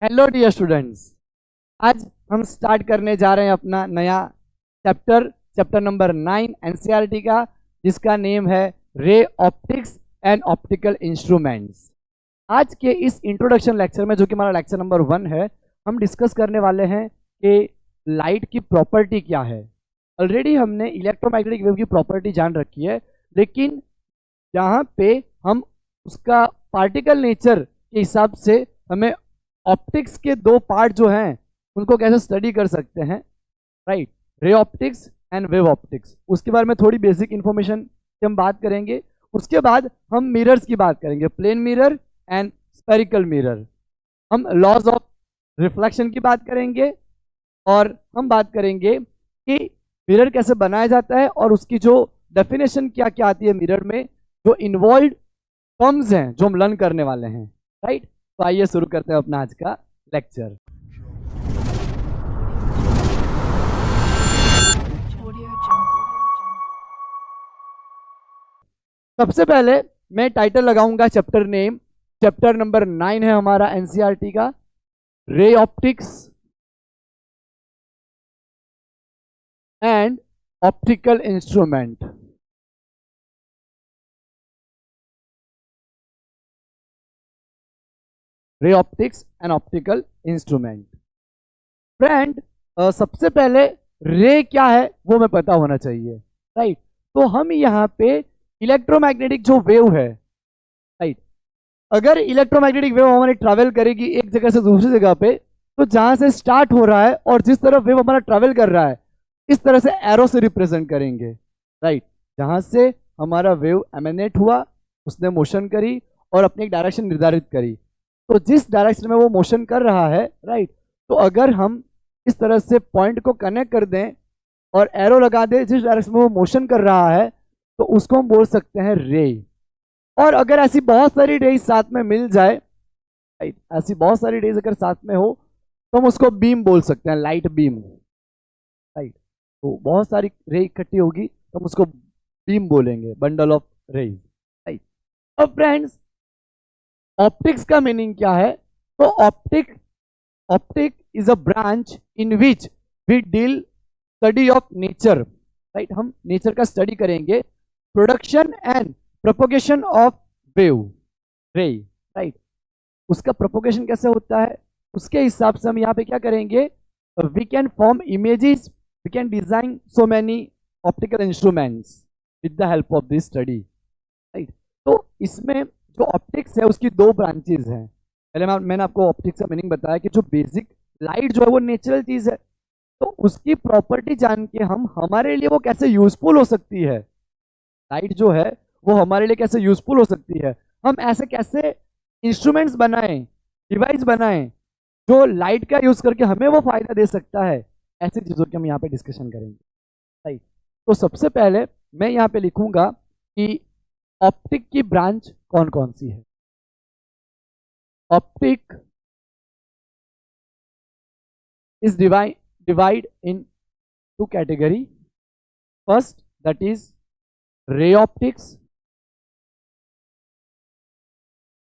Hello dear students, आज हम start करने जा रहे हैं अपना नया चैप्टर नंबर 9 एनसीईआरटी का, जिसका नेम है रे ऑप्टिक्स एंड ऑप्टिकल इंस्ट्रूमेंट्स। आज के इस इंट्रोडक्शन लेक्चर में, जो कि हमारा लेक्चर नंबर 1 है, हम डिस्कस करने वाले हैं कि लाइट की प्रॉपर्टी क्या है। ऑलरेडी हमने इलेक्ट्रोमैग्नेटिक वेव की प्रॉपर्टी जान रखी है, लेकिन यहाँ पे हम उसका पार्टिकल नेचर के हिसाब से हमें ऑप्टिक्स के दो पार्ट जो हैं उनको कैसे स्टडी कर सकते हैं, राइट। रे ऑप्टिक्स एंड वेव ऑप्टिक्स, उसके बारे में थोड़ी बेसिक इंफॉर्मेशन की हम बात करेंगे। उसके बाद हम मिरर्स की बात करेंगे, plane mirror and spherical mirror. हम लॉज ऑफ रिफ्लेक्शन की बात करेंगे और हम बात करेंगे कि मिरर कैसे बनाया जाता है और उसकी जो डेफिनेशन क्या क्या आती है मिरर में, जो इन्वॉल्व टर्म्स हैं जो हम लर्न करने वाले हैं, राइट। तो आइए शुरू करते हैं अपना आज का लेक्चर। सबसे पहले मैं टाइटल लगाऊंगा चैप्टर नेम। चैप्टर नंबर 9 है हमारा एनसीईआरटी का, रे ऑप्टिक्स एंड ऑप्टिकल इंस्ट्रूमेंट। रे optics and optical instrument. Friend, सबसे पहले रे क्या है वो हमें पता होना चाहिए, राइट। तो हम यहाँ पे इलेक्ट्रोमैग्नेटिक जो वेव है, राइट, अगर इलेक्ट्रोमैग्नेटिक वेव हमारी ट्रैवल करेगी एक जगह से दूसरी जगह पे, तो जहां से स्टार्ट हो रहा है और जिस तरफ वेव हमारा ट्रैवल कर रहा है, इस तरह से एरो से रिप्रेजेंट करेंगे, राइट। जहां से हमारा वेव एमिनेट हुआ, उसने मोशन करी और अपनी एक डायरेक्शन निर्धारित करी, तो जिस डायरेक्शन में वो मोशन कर रहा है, राइट, तो अगर हम इस तरह से पॉइंट को कनेक्ट कर दें और एरो लगा दें जिस डायरेक्शन में वो मोशन कर रहा है, तो उसको हम बोल सकते हैं रे। और अगर ऐसी बहुत सारी रेज साथ में मिल जाए, राइट, ऐसी बहुत सारी रेज अगर साथ में हो तो हम उसको बीम बोल सकते हैं, लाइट बीम, राइट। तो बहुत सारी रे इकट्ठी होगी तो हम उसको बीम बोलेंगे, बंडल ऑफ रेज, राइट। अब फ्रेंड्स, ऑप्टिक्स का मीनिंग क्या है? तो optic is a branch in which we deal study of nature, right. हम नेचर का स्टडी करेंगे, production and propagation of wave ray, right. उसका प्रोपोगेशन कैसे होता है उसके हिसाब से हम यहाँ पे क्या करेंगे, we can form images, we can design so many optical instruments with the help of this study, right. तो इसमें जो ऑप्टिक्स है उसकी दो ब्रांचेज हैं। पहले मैंने आपको ऑप्टिक्स का मीनिंग बताया कि जो बेसिक लाइट जो है वो नेचुरल चीज है, तो उसकी प्रॉपर्टी जान के हम हमारे लिए वो कैसे यूजफुल हो सकती है, लाइट जो है वो हमारे लिए कैसे यूजफुल हो सकती है, हम ऐसे कैसे इंस्ट्रूमेंट्स बनाएं, डिवाइस बनाएं जो लाइट का यूज करके हमें वो फायदा दे सकता है, ऐसी चीजों की हम यहाँ पे डिस्कशन करेंगे, राइट। तो सबसे पहले मैं यहाँ पे लिखूंगा कि ऑप्टिक की ब्रांच कौन कौन सी है। Optic is divide in two category. First, that is ray optics,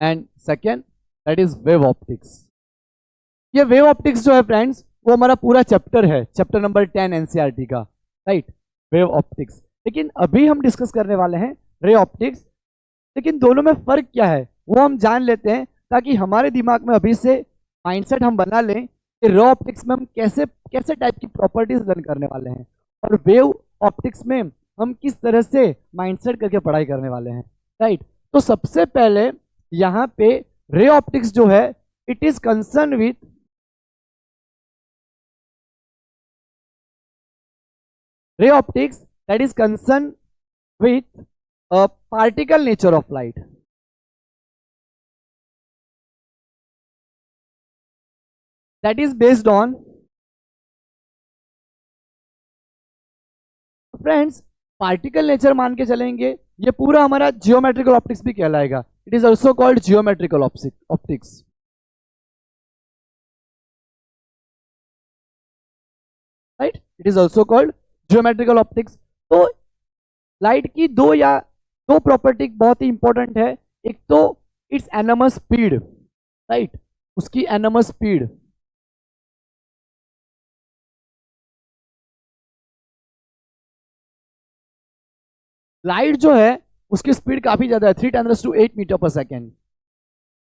and second that is wave optics. ये वेव ऑप्टिक्स जो है फ्रेंड्स, वो हमारा पूरा चैप्टर है, चैप्टर नंबर 10 एनसीईआरटी का, राइट, वेव ऑप्टिक्स। लेकिन अभी हम डिस्कस करने वाले हैं रे ऑप्टिक्स। लेकिन दोनों में फर्क क्या है वो हम जान लेते हैं, ताकि हमारे दिमाग में अभी से माइंडसेट हम बना लें कि रे ऑप्टिक्स में हम कैसे कैसे टाइप की प्रॉपर्टीज लर्न करने वाले हैं और वेव ऑप्टिक्स में हम किस तरह से माइंडसेट करके पढ़ाई करने वाले हैं, राइट। तो सबसे पहले यहाँ पे रे ऑप्टिक्स जो है, it is concern with ray optics that is concerned with a particle nature of light, that is based on, friends, particle nature मान के चलेंगे, ये पूरा हमारा जियोमेट्रिकल ऑप्टिक्स भी कहलाएगा। It is also called geometrical optics, right, it is also called geometrical optics. तो light की दो प्रॉपर्टी बहुत ही इंपॉर्टेंट है। एक तो इट्स एनॉमस स्पीड, राइट, उसकी एनमस स्पीड, लाइट जो है उसकी स्पीड काफी ज्यादा है, 3 × 10⁸ मीटर पर सेकेंड,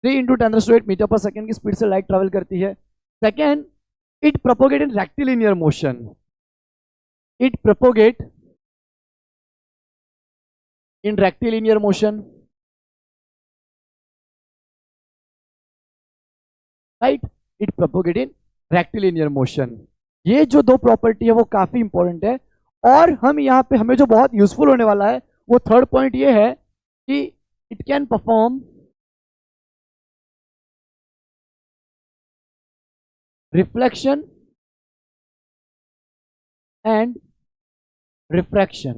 3 × 10⁸ मीटर पर सेकेंड की स्पीड से लाइट ट्रेवल करती है। Second, it propagate in rectilinear motion, it propagate in rectilinear motion, right, it propagate in rectilinear motion. ये जो दो प्रॉपर्टी है वो काफी इंपॉर्टेंट है। और हम यहाँ पे हमें जो बहुत यूजफुल होने वाला है वो थर्ड पॉइंट ये है कि it can perform reflection and refraction,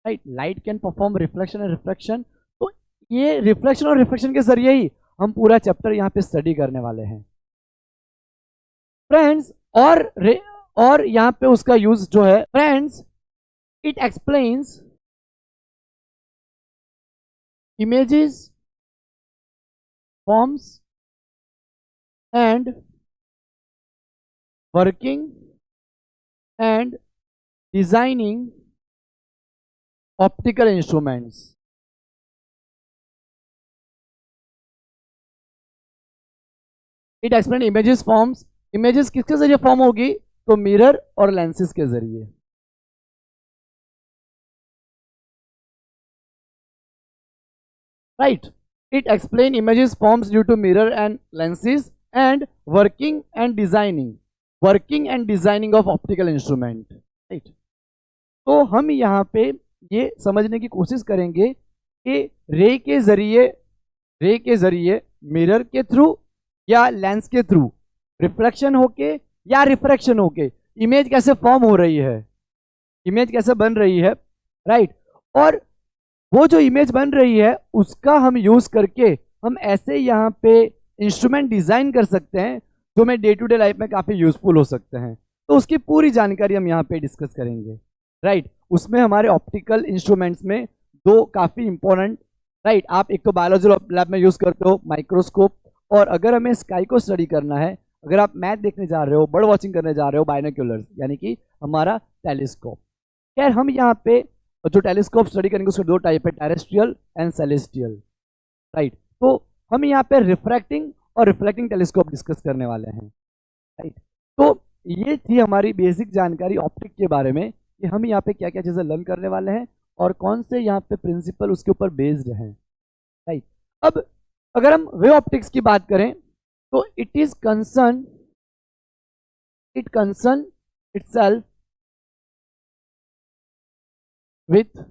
right, light can perform reflection and refraction. तो ये रिफ्लेक्शन और रिफ्रैक्शन के जरिए ही हम पूरा चैप्टर यहाँ पे स्टडी करने वाले हैं फ्रेंड्स। और यहाँ पे उसका यूज जो है friends, it explains images, forms and working and designing optical instruments. It explain images, forms, images किसके जरिए फॉर्म होगी, तो मिरर और लेंसेज के जरिए, right. It explain images forms due to mirror and lenses and working and designing of optical instrument, right. तो हम यहाँ पे ये समझने की कोशिश करेंगे कि रे के जरिए मिरर के थ्रू या लेंस के थ्रू रिफ्लेक्शन होके या रिफ्रैक्शन होके इमेज कैसे फॉर्म हो रही है, इमेज कैसे बन रही है, राइट। और वो जो इमेज बन रही है उसका हम यूज करके हम ऐसे यहाँ पे इंस्ट्रूमेंट डिजाइन कर सकते हैं जो हमें डे टू डे लाइफ में काफी यूजफुल हो सकते हैं। तो उसकी पूरी जानकारी हम यहाँ पे डिस्कस करेंगे, राइट। उसमें हमारे ऑप्टिकल इंस्ट्रूमेंट्स में दो काफी इंपॉर्टेंट, राइट, आप एक तो बायोलॉजी लैब में यूज करते हो माइक्रोस्कोप, और अगर हमें स्काई को स्टडी करना है, अगर आप मैथ देखने जा रहे हो, बर्ड वॉचिंग करने जा रहे हो, बाइनोक्यूलर्स यानी कि हमारा टेलीस्कोप। खैर हम यहाँ पे जो टेलीस्कोप स्टडी करेंगे उसके दो टाइप है, टेरेस्ट्रियल एंड सेलेस्टियल, राइट। तो हम यहाँ पे रिफ्रैक्टिंग और रिफ्लेक्टिंग टेलीस्कोप डिस्कस करने वाले हैं, राइट। तो ये थी हमारी बेसिक जानकारी ऑप्टिक के बारे में कि हम यहाँ पे क्या क्या चीज़ें लर्न करने वाले हैं और कौन से यहाँ पे प्रिंसिपल उसके ऊपर बेस्ड हैं, राइट। अब अगर हम वेव ऑप्टिक्स की बात करें तो it concern itself with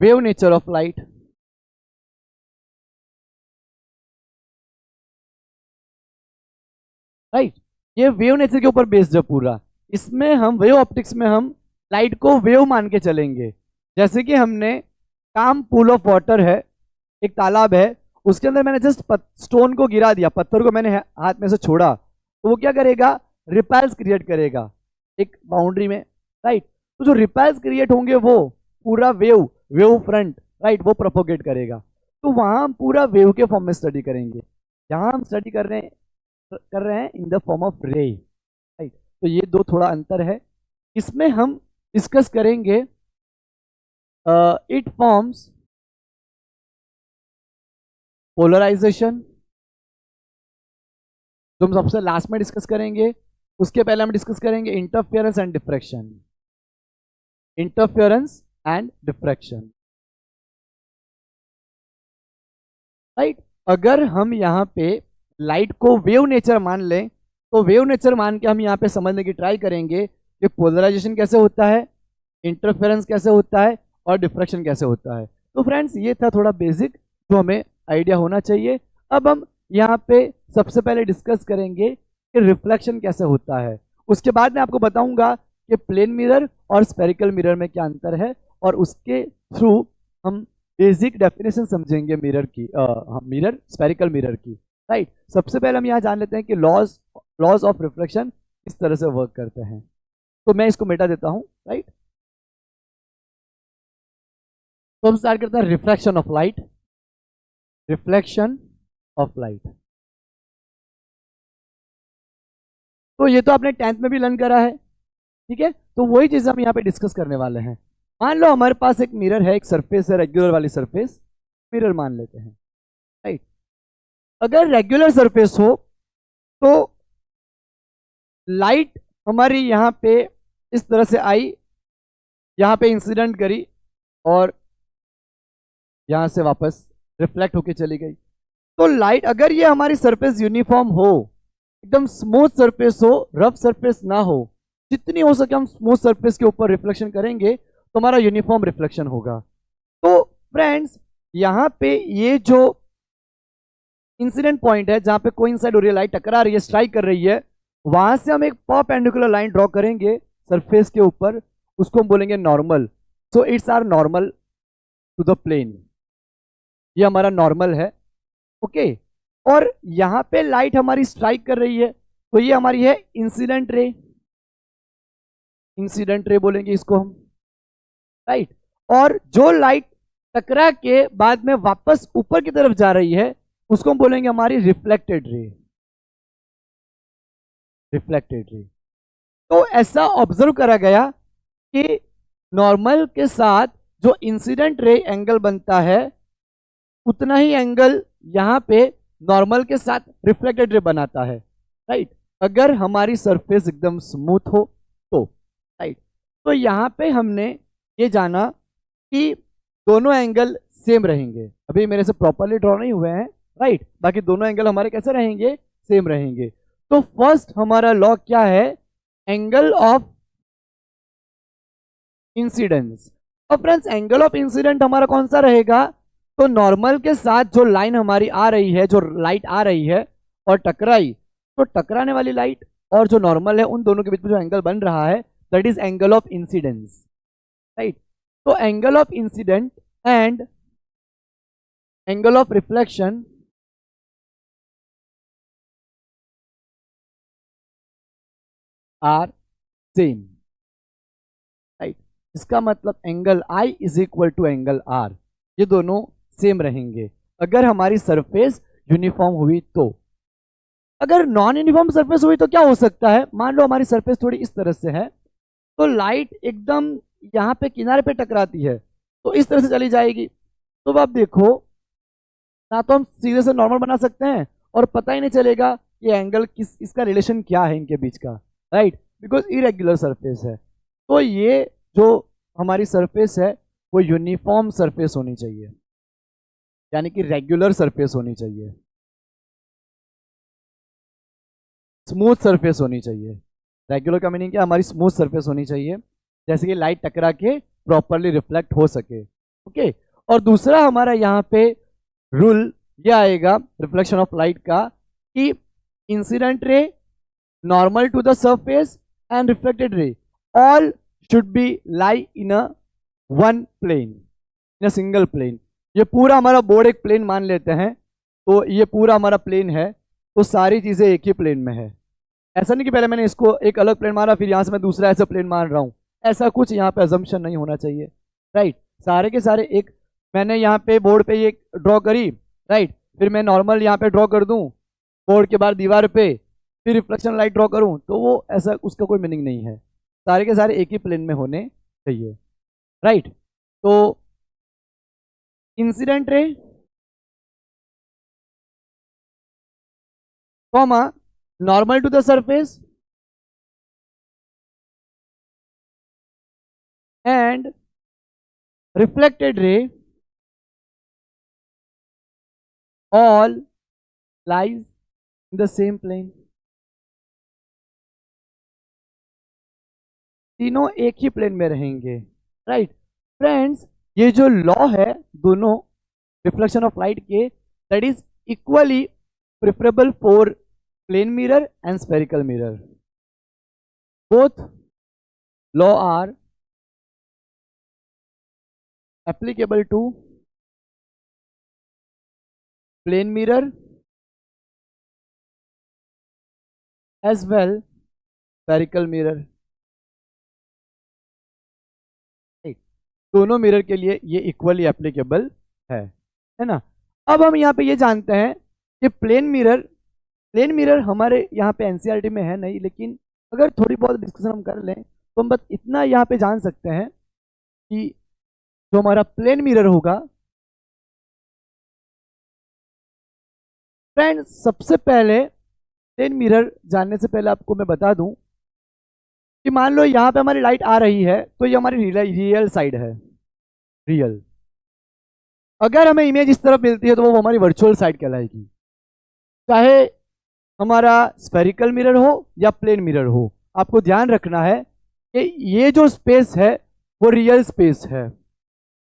wave nature of light, right. ये वेव नेचर के ऊपर बेस्ड है पूरा। इसमें हम वेव ऑप्टिक्स में हम लाइट को वेव मान के चलेंगे। जैसे कि हमने काम पूल ऑफ वाटर है, एक तालाब है, उसके अंदर मैंने जस्ट स्टोन को गिरा दिया, पत्थर को मैंने हाथ में से छोड़ा, तो वो क्या करेगा, रिपल्स क्रिएट करेगा एक बाउंड्री में, राइट। तो जो रिपल्स क्रिएट होंगे वो पूरा वेव फ्रंट, राइट, वो प्रोपोगेट करेगा। तो वहां हम पूरा वेव के फॉर्म में स्टडी करेंगे। यहाँ हम स्टडी कर रहे हैं इन द फॉर्म ऑफ रे, राइट। तो ये दो थोड़ा अंतर है। इसमें हम डिस्कस करेंगे इट फॉर्म्स पोलराइजेशन, जो हम सबसे लास्ट में डिस्कस करेंगे। उसके पहले हम डिस्कस करेंगे इंटरफेरेंस एंड डिफ्रैक्शन, राइट। अगर हम यहाँ पे लाइट को वेव नेचर मान लें तो वेव नेचर मान के हम यहाँ पे समझने की ट्राई करेंगे कि पोलराइजेशन कैसे होता है, इंटरफेरेंस कैसे होता है और डिफ्रैक्शन कैसे होता है। तो फ्रेंड्स ये था थोड़ा बेसिक जो हमें आइडिया होना चाहिए। अब हम यहाँ पे सबसे पहले डिस्कस करेंगे कि रिफ्लेक्शन कैसे होता है। उसके बाद मैं आपको बताऊंगा कि प्लेन मिरर और स्फेरिकल मिरर में क्या अंतर है, और उसके थ्रू हम बेसिक डेफिनेशन समझेंगे मिरर स्फेरिकल मिरर की, राइट। सबसे पहले हम यहाँ जान लेते हैं कि लॉज ऑफ रिफ्लेक्शन किस तरह से वर्क करते हैं। तो मैं इसको मिटा देता हूँ, राइट। तो हम स्टार्ट करते हैं refraction of light. Reflection of light. तो ये तो आपने 10th में भी लर्न करा है, ठीक है। तो वही चीज हम यहाँ पे डिस्कस करने वाले हैं। मान लो हमारे पास एक मिरर है, एक सरफेस है, रेगुलर वाली सरफेस, मिरर मान लेते हैं, राइट। अगर रेगुलर सरफेस हो तो लाइट हमारी यहाँ पे इस तरह से आई, यहाँ पे इंसिडेंट करी और यहाँ से वापस रिफ्लेक्ट होके चली गई। तो लाइट, अगर ये हमारी सरफेस यूनिफॉर्म हो, एकदम स्मूथ सरफेस हो, रफ सरफेस ना हो, जितनी हो सके हम स्मूथ सरफेस के ऊपर रिफ्लेक्शन करेंगे तो हमारा यूनिफॉर्म रिफ्लेक्शन होगा। तो फ्रेंड्स, यहाँ पे ये जो इंसिडेंट पॉइंट है जहां पे कोइंसाइड हो रही है, लाइट टकरा रही है, स्ट्राइक कर रही है, वहां से हम एक परपेंडिकुलर लाइन ड्रॉ करेंगे सरफेस के ऊपर, उसको हम बोलेंगे normal. So it's our normal to the plane, ये हमारा नॉर्मल है, ओके। और यहां पे लाइट हमारी स्ट्राइक कर रही है, तो ये हमारी है इंसिडेंट रे, इंसिडेंट रे बोलेंगे इसको हम, राइट। और जो लाइट टकरा के बाद में वापस ऊपर की तरफ जा रही है उसको हम बोलेंगे हमारी रिफ्लेक्टेड रे, रिफ्लेक्टेड रे। तो ऐसा ऑब्जर्व करा गया कि नॉर्मल के साथ जो इंसिडेंट रे एंगल बनता है उतना ही एंगल यहां पे नॉर्मल के साथ रिफ्लेक्टेड रे बनाता है, राइट। अगर हमारी सरफेस एकदम स्मूथ हो तो, राइट। तो यहां पे हमने ये जाना कि दोनों एंगल सेम रहेंगे। अभी मेरे से प्रॉपरली ड्रॉ नहीं हुए हैं, राइट। बाकी दोनों एंगल हमारे कैसे रहेंगे, सेम रहेंगे। तो फर्स्ट हमारा लॉ क्या है, एंगल ऑफ इंसिडेंस। और फ्रेंड्स, एंगल ऑफ इंसिडेंट हमारा कौन सा रहेगा, तो नॉर्मल के साथ जो लाइन हमारी आ रही है, जो लाइट आ रही है और टकराई, तो टकराने वाली लाइट और जो नॉर्मल है उन दोनों के बीच में जो एंगल बन रहा है, that is angle of incidence, right. तो angle of incident and angle of reflection are same, right. इसका मतलब angle I is equal to angle R, ये दोनों सेम रहेंगे अगर हमारी सरफेस यूनिफॉर्म हुई। तो अगर नॉन यूनिफॉर्म सरफेस हुई तो क्या हो सकता है, मान लो हमारी सरफेस थोड़ी इस तरह से है, तो लाइट एकदम यहाँ पे किनारे पे टकराती है तो इस तरह से चली जाएगी। तो अब देखो, ना तो हम सीधे से नॉर्मल बना सकते हैं और पता ही नहीं चलेगा कि एंगल किस, इसका रिलेशन क्या है इनके बीच का, राइट, बिकॉज इरेगुलर सरफेस है। तो ये जो हमारी सरफेस है वो यूनिफॉर्म सरफेस होनी चाहिए, यानी कि रेगुलर सरफेस होनी चाहिए, स्मूथ सरफेस होनी चाहिए। रेगुलर का मीनिंग क्या, हमारी स्मूथ सरफेस होनी चाहिए, जैसे कि लाइट टकरा के प्रॉपरली रिफ्लेक्ट हो सके, ओके। और दूसरा हमारा यहाँ पे रूल ये आएगा रिफ्लेक्शन ऑफ लाइट का, कि incident ray, normal to the surface and reflected ray all should be lie in a one plane, in a single plane. ये पूरा हमारा बोर्ड एक प्लेन मान लेते हैं, तो ये पूरा हमारा प्लेन है, तो सारी चीजें एक ही प्लेन में है। ऐसा नहीं कि पहले मैंने इसको एक अलग प्लेन मारा फिर यहां से मैं दूसरा ऐसा प्लेन मान रहा हूं, ऐसा कुछ यहाँ पे अजम्पशन नहीं होना चाहिए, राइट। सारे के सारे एक, मैंने यहाँ पे बोर्ड पे ये ड्रॉ करी, राइट, फिर मैं नॉर्मल यहाँ पे ड्रॉ कर दूं बोर्ड के बाद दीवार पे, फिर रिफ्लेक्शन लाइट ड्रॉ करूं, तो वो ऐसा, उसका कोई मीनिंग नहीं है। सारे के सारे एक ही प्लेन में होने चाहिए, राइट। तो incident ray comma normal to the surface and reflected ray all lies in the same plane। तीनों एक ही प्लेन में रहेंगे, राइट। फ्रेंड्स, ये जो लॉ है दोनों रिफ्लेक्शन ऑफ लाइट के, that is equally preferable for plane mirror and spherical mirror. Both law are applicable to plane mirror as well spherical mirror, दोनों मिरर के लिए ये इक्वली एप्लीकेबल है ना। अब हम यहाँ पे ये जानते हैं कि प्लेन मिरर हमारे यहाँ पे एनसीईआरटी में है नहीं, लेकिन अगर थोड़ी बहुत डिस्कशन हम कर लें तो हम बस इतना यहाँ पे जान सकते हैं कि जो हमारा प्लेन मिरर होगा, फ्रेंड सबसे पहले प्लेन मिरर जानने से पहले आपको मैं बता दूं कि मान लो यहाँ पे हमारी लाइट आ रही है तो ये हमारी रियल साइड है, रियल। अगर हमें इमेज इस तरफ मिलती है तो वो हमारी वर्चुअल साइड कहलाएगी, चाहे हमारा स्फेरिकल मिरर हो या प्लेन मिरर हो। आपको ध्यान रखना है कि ये जो स्पेस है वो रियल स्पेस है।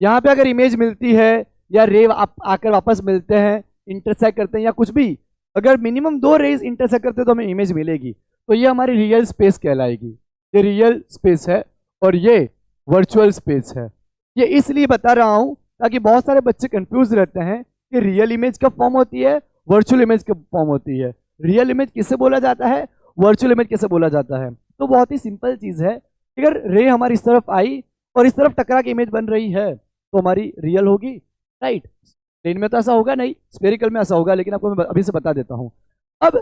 यहाँ पे अगर इमेज मिलती है या रे आकर वापस मिलते हैं, इंटरसेक्ट करते हैं या कुछ भी, अगर मिनिमम 2 रेज इंटरसेक्ट करते हैं तो हमें इमेज मिलेगी, तो ये हमारी रियल स्पेस कहलाएगी। ये रियल स्पेस है और ये वर्चुअल स्पेस है। ये इसलिए बता रहा हूँ ताकि बहुत सारे बच्चे कंफ्यूज रहते हैं कि रियल इमेज कब फॉर्म होती है, वर्चुअल इमेज कब फॉर्म होती है, रियल इमेज किसे बोला जाता है, वर्चुअल इमेज किसे बोला जाता है। तो बहुत ही सिंपल चीज़ है, अगर रे हमारी इस तरफ आई और इस तरफ टकरा के इमेज बन रही है तो हमारी रियल होगी, राइट। प्लेन में तो ऐसा होगा नहीं, स्फेरिकल में ऐसा होगा, लेकिन आपको मैं अभी से बता देता हूं। अब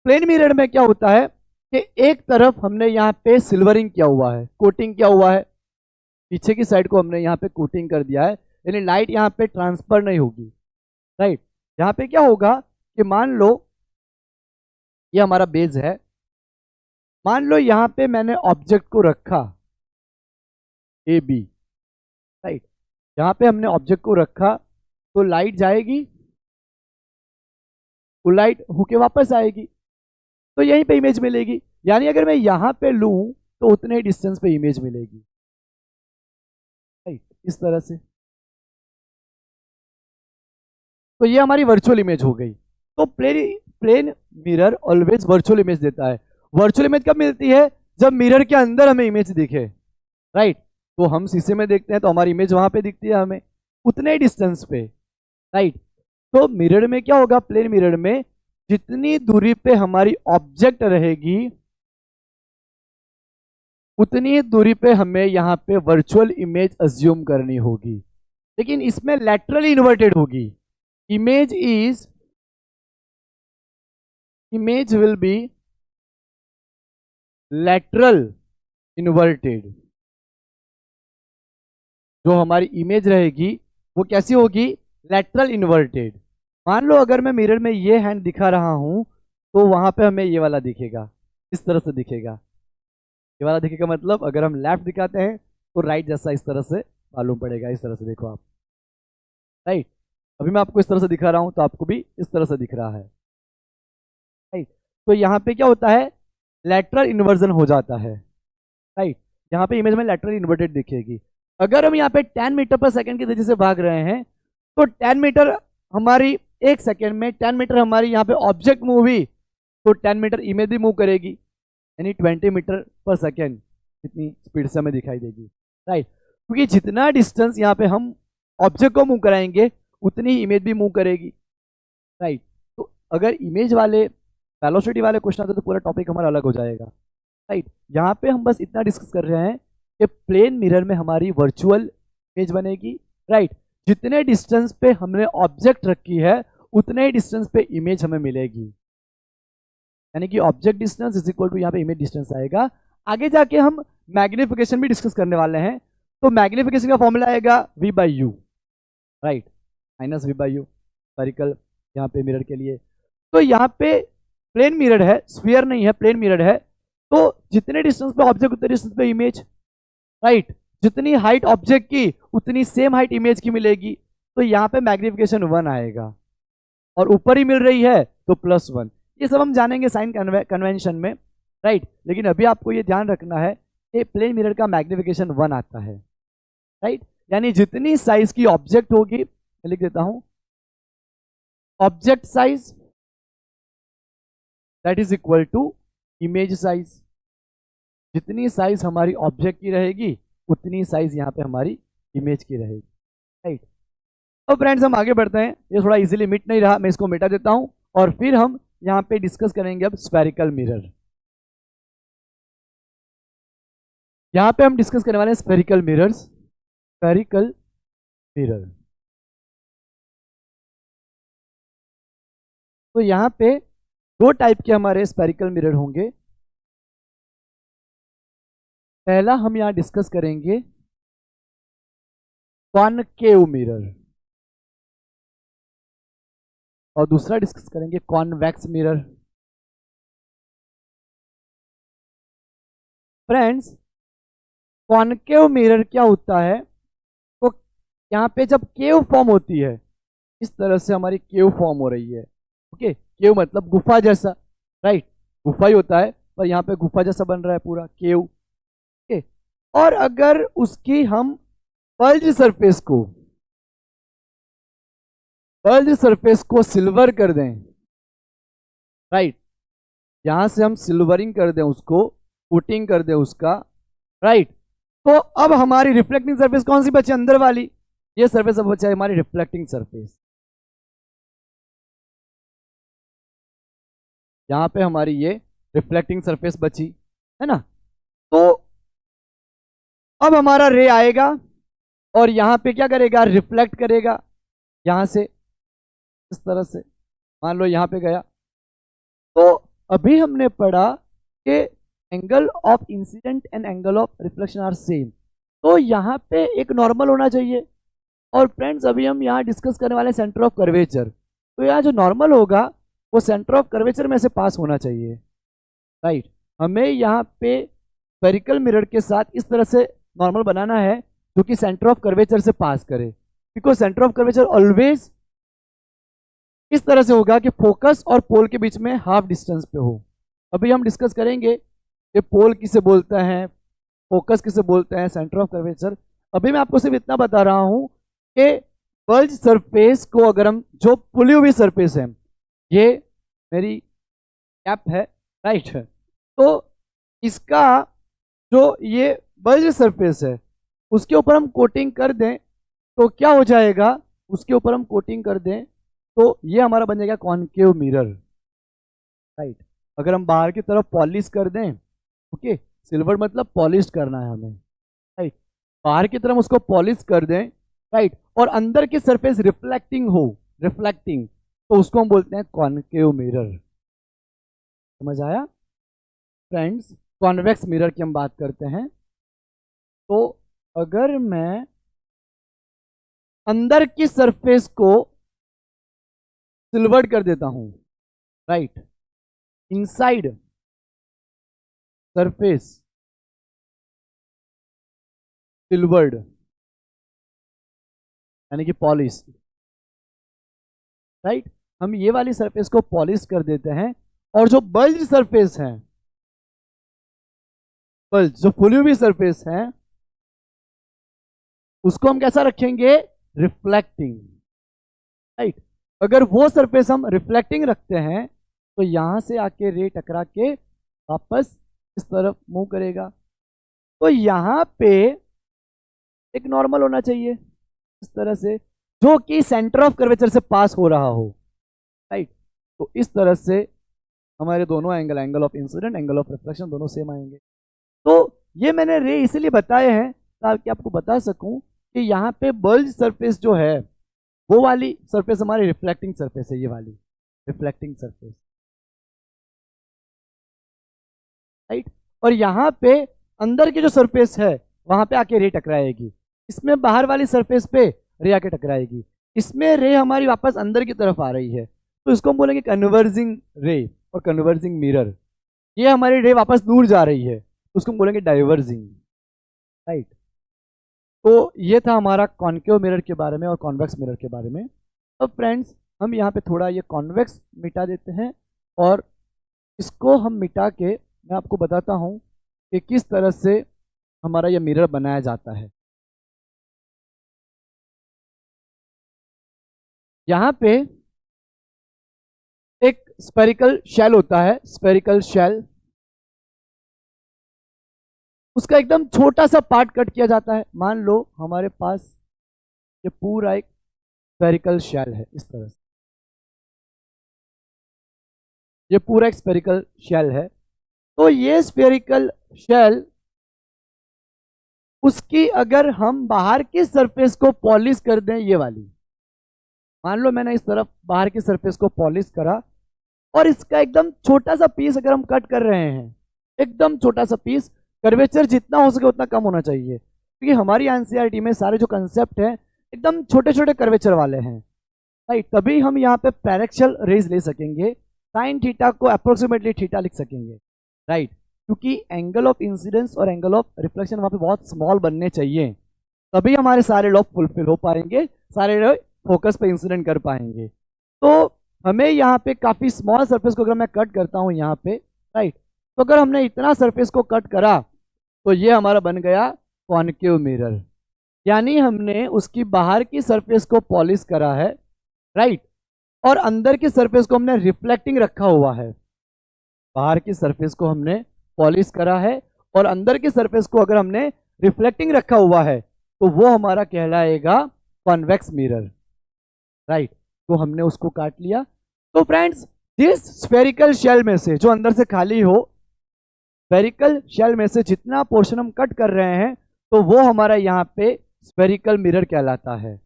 प्लेन मिरर में क्या होता है कि एक तरफ हमने यहाँ पे सिल्वरिंग किया हुआ है, कोटिंग किया हुआ है, पीछे की साइड को हमने यहाँ पे कोटिंग कर दिया है, यानी लाइट यहाँ पे ट्रांसफर नहीं होगी, राइट। यहाँ पे क्या होगा कि मान लो ये हमारा बेस है, मान लो यहाँ पे मैंने ऑब्जेक्ट को रखा ए बी, राइट। यहाँ पे हमने ऑब्जेक्ट को रखा तो लाइट जाएगी, वो लाइट होके वापस आएगी, तो यहीं पे इमेज मिलेगी। यानी अगर मैं यहाँ पे लूँ तो उतने ही डिस्टेंस पे इमेज मिलेगी, राइट, इस तरह से। तो ये हमारी वर्चुअल इमेज हो गई। तो plane mirror always virtual image देता है। वर्चुअल इमेज कब मिलती है, जब मिरर के अंदर हमें इमेज दिखे, राइट। तो हम शीशे में देखते हैं तो हमारी इमेज वहां पे दिखती है हमें उतने डिस्टेंस पे, राइट। तो मिरर में क्या होगा, प्लेन मिरर में जितनी दूरी पे हमारी ऑब्जेक्ट रहेगी उतनी दूरी पे हमें यहाँ पे वर्चुअल इमेज अज्यूम करनी होगी, लेकिन इसमें लैटरली इन्वर्टेड होगी। Image will be lateral inverted. जो हमारी इमेज रहेगी वो कैसी होगी, लैटरल इन्वर्टेड। मान लो अगर मैं मिरर में ये हैंड दिखा रहा हूं तो वहां पे हमें ये वाला दिखेगा, इस तरह से दिखेगा। ये वाला दिखेगा मतलब अगर हम लेफ्ट दिखाते हैं तो राइट जैसा इस तरह से मालूम पड़ेगा, इस तरह से देखो आप, राइट। अभी मैं आपको इस तरह से दिखा रहा हूं तो आपको भी इस तरह से दिख रहा है, राइट। तो यहाँ पे क्या होता है, लैटरल इन्वर्जन हो जाता है, राइट। यहाँ पे इमेज में लैटरल इन्वर्टेड दिखेगी। अगर हम यहाँ पे 10 मीटर पर सेकंड की तेजी से भाग रहे हैं तो 10 मीटर हमारी एक सेकेंड में 10 मीटर हमारी यहाँ पे ऑब्जेक्ट मूव हुई तो 10 मीटर इमेज भी मूव करेगी, यानी 20 मीटर पर सेकेंड इतनी स्पीड से हमें दिखाई देगी, राइट। क्योंकि जितना डिस्टेंस यहाँ पे हम ऑब्जेक्ट को मूव कराएंगे उतनी ही इमेज भी मूव करेगी, राइट। तो अगर इमेज वाले वेलोसिटी वाले क्वेश्चन आते तो पूरा टॉपिक हमारा अलग हो जाएगा, राइट। यहाँ पे हम बस इतना डिस्कस कर रहे हैं कि प्लेन मिरर में हमारी वर्चुअल इमेज बनेगी, राइट। जितने डिस्टेंस पे हमने ऑब्जेक्ट रखी है उतने ही डिस्टेंस पे इमेज हमें मिलेगी, यानी कि object distance is equal to यहाँ पे इमेज डिस्टेंस आएगा। आगे जाके हम मैग्निफिकेशन भी डिस्कस करने वाले हैं, तो मैग्निफिकेशन का फॉर्मूला आएगा v/u, राइट, -v/u स्फेरिकल यहाँ पे मिरर के लिए। तो यहाँ पे प्लेन मिरर है, स्फीयर नहीं है, प्लेन मिरर है, तो जितने डिस्टेंस पे ऑब्जेक्ट उतने डिस्टेंस पे इमेज, राइट। जितनी हाइट ऑब्जेक्ट की उतनी सेम हाइट इमेज की मिलेगी, तो यहाँ पे मैग्निफिकेशन 1 आएगा, और ऊपर ही मिल रही है तो +1। ये सब हम जानेंगे साइन कन्वेंशन में, राइट। लेकिन अभी आपको ये ध्यान रखना है कि प्लेन मिरर का मैग्निफिकेशन 1 आता है, राइट। यानी जितनी साइज की ऑब्जेक्ट होगी, मैं लिख देता हूं, object size that is equal to image size. जितनी साइज हमारी ऑब्जेक्ट की रहेगी उतनी साइज यहाँ पे हमारी इमेज की रहेगी, राइट। अब फ्रेंड्स हम आगे बढ़ते हैं, ये थोड़ा इजीली मिट नहीं रहा, मैं इसको मिटा देता हूं और फिर हम यहाँ पे डिस्कस करेंगे अब स्फेरिकल मिरर। यहाँ पे हम डिस्कस करने वाले हैं स्फेरिकल मिरर्स, स्फेरिकल मिरर। तो यहाँ पे दो टाइप के हमारे स्पेरिकल मिरर होंगे। पहला हम यहाँ डिस्कस करेंगे कॉनकेव मिरर, और दूसरा डिस्कस करेंगे convex mirror. Friends, concave mirror क्या होता है, तो यहाँ पे जब केव फॉर्म होती है, इस तरह से हमारी केव फॉर्म हो रही है। ओके, केव मतलब गुफा जैसा, राइट, गुफा ही होता है, पर यहाँ पे गुफा जैसा बन रहा है पूरा केव। ओके, और अगर उसकी हम बल्ज सरफेस को सिल्वर कर दें, राइट, यहां से हम सिल्वरिंग कर दें उसको, कोटिंग कर दें उसका, राइट, तो अब हमारी रिफ्लेक्टिंग सरफेस कौन सी बची, अंदर वाली, ये सरफेस अब बचा है हमारी रिफ्लेक्टिंग सरफेस। यहां पे हमारी ये रिफ्लेक्टिंग सरफेस बची है ना। तो अब हमारा रे आएगा और यहां पे क्या करेगा, रिफ्लेक्ट करेगा यहां से, इस तरह से, मान लो यहां पे गया। तो अभी हमने पढ़ा कि angle of incident and angle of reflection are same, तो यहाँ पे एक नॉर्मल होना चाहिए। और फ्रेंड्स, अभी हम यहाँ डिस्कस करने वाले सेंटर ऑफ कर्वेचर, तो यहाँ जो नॉर्मल होगा वो सेंटर ऑफ कर्वेचर में से पास होना चाहिए, राइट। हमें यहाँ पे स्फेरिकल मिरर के साथ इस तरह से नॉर्मल बनाना है जो कि सेंटर ऑफ कर्वेचर से पास करे, because centre of curvature always इस तरह से होगा कि फोकस और पोल के बीच में हाफ डिस्टेंस पे हो। अभी हम डिस्कस करेंगे कि पोल किसे बोलते हैं, फोकस किसे बोलते हैं, सेंटर ऑफ कर्वेचर। अभी मैं आपको सिर्फ इतना बता रहा हूं कि बल्ज सरफेस को अगर हम, जो पुली हुई सरफेस है, ये मेरी कैप है, राइट, तो इसका जो ये बल्ज सरफेस है उसके ऊपर हम कोटिंग कर दें तो क्या हो जाएगा, उसके ऊपर हम कोटिंग कर दें तो ये हमारा बन जाएगा कॉनकेव मिरर, राइट। अगर हम बाहर की तरफ पॉलिश कर दें, ओके, सिल्वर मतलब पॉलिश करना है हमें, राइट, बाहर की तरफ उसको पॉलिश कर दें, राइट, और अंदर की सरफेस रिफ्लेक्टिंग, तो उसको हम बोलते हैं कॉनकेव मिरर। समझ आया फ्रेंड्स। कॉन्वेक्स मिरर की हम बात करते हैं। तो अगर मैं अंदर की सरफेस को सिल्वर्ड कर देता हूं, राइट, इनसाइड सरफेस सिल्वर्ड यानी कि पॉलिश, राइट, हम ये वाली सरफेस को पॉलिश कर देते हैं, और जो बल्ज सरफेस है, बल्ज जो फुली हुई सरफेस है, उसको हम कैसा रखेंगे, रिफ्लेक्टिंग, राइट। अगर वो सरफेस हम रिफ्लेक्टिंग रखते हैं तो यहां से आके रे टकरा के वापस इस तरफ मूव करेगा, तो यहां पे एक नॉर्मल होना चाहिए इस तरह से, जो कि सेंटर ऑफ कर्वेचर से पास हो रहा हो, राइट। तो इस तरह से हमारे दोनों angle of incident, angle of reflection दोनों सेम आएंगे। तो ये मैंने रे इसलिए बताए हैं ताकि आपको बता सकूं कि यहाँ पे बल्ज सरफेस जो है वो वाली सरफेस हमारी रिफ्लेक्टिंग सरफेस है, ये वाली रिफ्लेक्टिंग सरफेस, राइट। और यहाँ पे अंदर की जो सरफेस है वहां पे आके रे टकराएगी, इसमें बाहर वाली सरफेस पे रे आके टकराएगी, इसमें रे हमारी वापस अंदर की तरफ आ रही है, तो इसको हम बोलेंगे कन्वर्जिंग रे और कन्वर्जिंग मिरर। ये हमारी रे वापस दूर जा रही है, उसको हम बोलेंगे डाइवर्जिंग, राइट। तो ये था हमारा कॉनकेव मिरर के बारे में और कॉन्वेक्स मिरर के बारे में। अब फ्रेंड्स, हम यहाँ पे थोड़ा ये कॉन्वेक्स मिटा देते हैं, और इसको हम मिटा के मैं आपको बताता हूँ कि किस तरह से हमारा ये मिरर बनाया जाता है। यहाँ पे एक स्फेरिकल शेल होता है, स्फेरिकल शेल, उसका एकदम छोटा सा पार्ट कट किया जाता है। मान लो हमारे पास ये पूरा एक स्फेरिकल शेल है, इस तरह से ये पूरा एक स्फेरिकल शेल है। तो ये स्फेरिकल शेल, उसकी अगर हम बाहर की सरफेस को पॉलिश कर दें, ये वाली, मान लो मैंने इस तरफ बाहर की सरफेस को पॉलिश करा, और इसका एकदम छोटा सा पीस अगर हम कट कर रहे हैं, एकदम छोटा सा पीस, कर्वेचर जितना हो सके उतना कम होना चाहिए, क्योंकि हमारी एनसीईआरटी में सारे जो कंसेप्ट हैं एकदम छोटे छोटे कर्वेचर वाले हैं, राइट। तभी हम यहाँ पे पैरेक्शियल रेज ले सकेंगे, साइन थीटा को अप्रोक्सीमेटली थीटा लिख सकेंगे, राइट। क्योंकि एंगल ऑफ इंसिडेंस और एंगल ऑफ रिफ्लेक्शन वहाँ पे बहुत स्मॉल बनने चाहिए, तभी हमारे सारे लॉ फुलफिल हो पाएंगे, सारे फोकस पे इंसिडेंट कर पाएंगे। तो हमें यहाँ पे काफ़ी स्मॉल सरफेस को अगर मैं कट करता हूँ यहाँ पे, राइट, तो अगर हमने इतना सरफेस को कट करा तो ये हमारा बन गया कॉनकेव मिरर, यानी हमने उसकी बाहर की सरफेस को पॉलिश करा है, राइट, और अंदर की सरफेस को हमने रिफ्लेक्टिंग रखा हुआ है। बाहर की सरफेस को हमने पॉलिश करा है और अंदर की सरफेस को अगर हमने रिफ्लेक्टिंग रखा हुआ है तो वो हमारा कहलाएगा कॉन्वेक्स मिरर, राइट। तो हमने उसको काट लिया। तो फ्रेंड्स, जिस स्फेरिकल शेल में से, जो अंदर से खाली हो, स्फेरिकल शेल में से जितना पोर्शन हम कट कर रहे हैं तो वो हमारा यहाँ पे स्फेरिकल मिरर कहलाता है।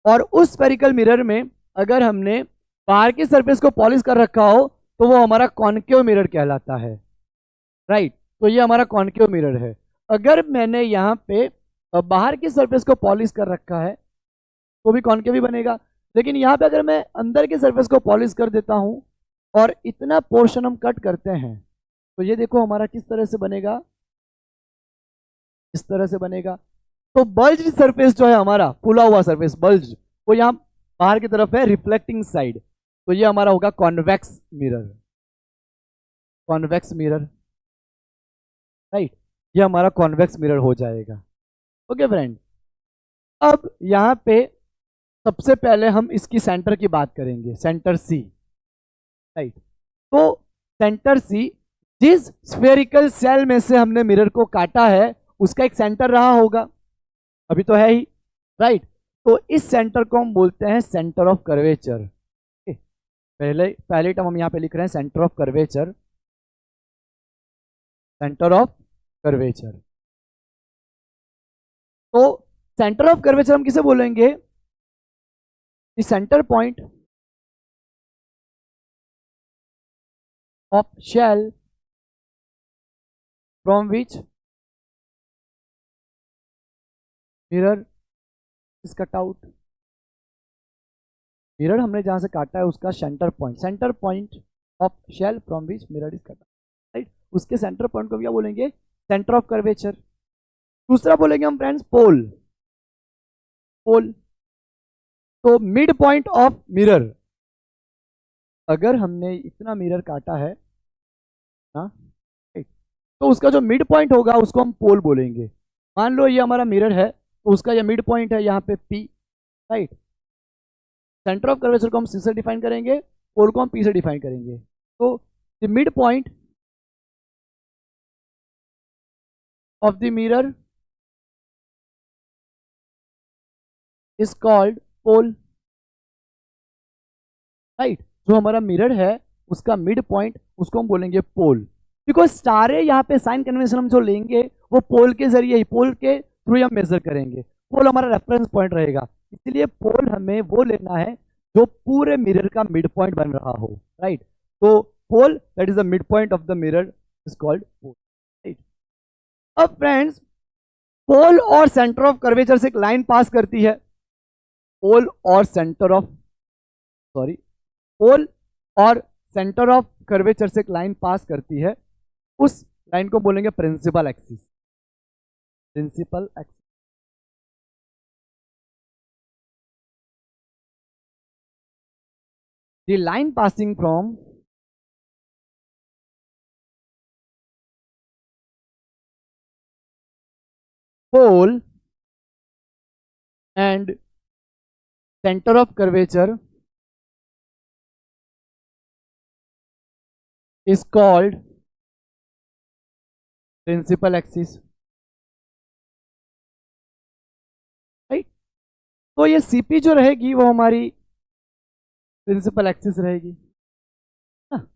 और उस स्फेरिकल मिरर में अगर हमने बाहर की सरफेस को पॉलिश कर रखा हो तो वो हमारा कॉनकेव मिरर कहलाता है, राइट। तो ये हमारा कॉनकेव मिरर है। अगर मैंने यहाँ पे बाहर की सरफेस को पॉलिश कर रखा है तो भी कॉनकेव ही बनेगा, लेकिन यहाँ पे अगर मैं अंदर की सरफेस को पॉलिश कर देता हूँ और इतना पोर्शन हम कट करते हैं तो ये देखो हमारा किस तरह से बनेगा, इस तरह से बनेगा। तो बल्ज सरफेस जो है हमारा, फूला हुआ सरफेस बल्ज, वो यहाँ बाहर की तरफ है, रिफ्लेक्टिंग साइड, तो ये हमारा होगा convex mirror, convex mirror, right. ये हमारा कॉन्वेक्स मिरर हो जाएगा। ओके फ्रेंड, अब यहाँ पे सबसे पहले हम इसकी सेंटर की बात करेंगे, सेंटर सी, राइट। तो सेंटर सी, जिस स्फेरिकल सेल में से हमने मिरर को काटा है उसका एक सेंटर रहा होगा, अभी तो है ही, राइट। तो इस सेंटर को हम बोलते हैं सेंटर ऑफ कर्वेचर। पहले टर्म हम यहाँ पे लिख रहे हैं centre of curvature, centre of curvature. तो सेंटर ऑफ कर्वेचर हम किसे बोलेंगे? The centre point of shell from which mirror is cut out. Mirror हमने जहां से काटा है उसका centre point of shell from which mirror is cut out, right. उसके सेंटर पॉइंट को क्या बोलेंगे? Centre of curvature. दूसरा बोलेंगे हम फ्रेंड्स पोल, पोल। तो मिड पॉइंट ऑफ मिरर, अगर हमने इतना मिरर काटा है ना, तो उसका जो मिड पॉइंट होगा उसको हम पोल बोलेंगे। मान लो ये हमारा मिरर है तो उसका ये मिड पॉइंट है यहाँ पे P, right. Centre of curvature को हम C से डिफाइन करेंगे, पोल को हम P से डिफाइन करेंगे। तो the mid point of the mirror is called pole, right. जो हमारा मिरर है उसका मिड पॉइंट उसको हम बोलेंगे पोल, बिकॉज सारे यहाँ पे साइन कन्वेंशन हम जो लेंगे वो पोल के जरिए ही, पोल के थ्रू हम मेजर करेंगे। पोल हमारा रेफरेंस पॉइंट रहेगा, इसलिए पोल हमें वो लेना है जो पूरे मिरर का मिड पॉइंट बन रहा हो, राइट। तो pole that is the mid point of the mirror is called pole, right. अब फ्रेंड्स, पोल और सेंटर ऑफ कर्वेचर से एक लाइन पास करती है, पोल और सेंटर ऑफ, सॉरी, पोल और सेंटर ऑफ कर्वेचर से एक लाइन पास करती है, उस लाइन को बोलेंगे principal axis, principal axis. The line passing from pole and centre of curvature is called principal axis, right. तो ये CP जो रहेगी वो हमारी प्रिंसिपल एक्सिस रहेगी ना?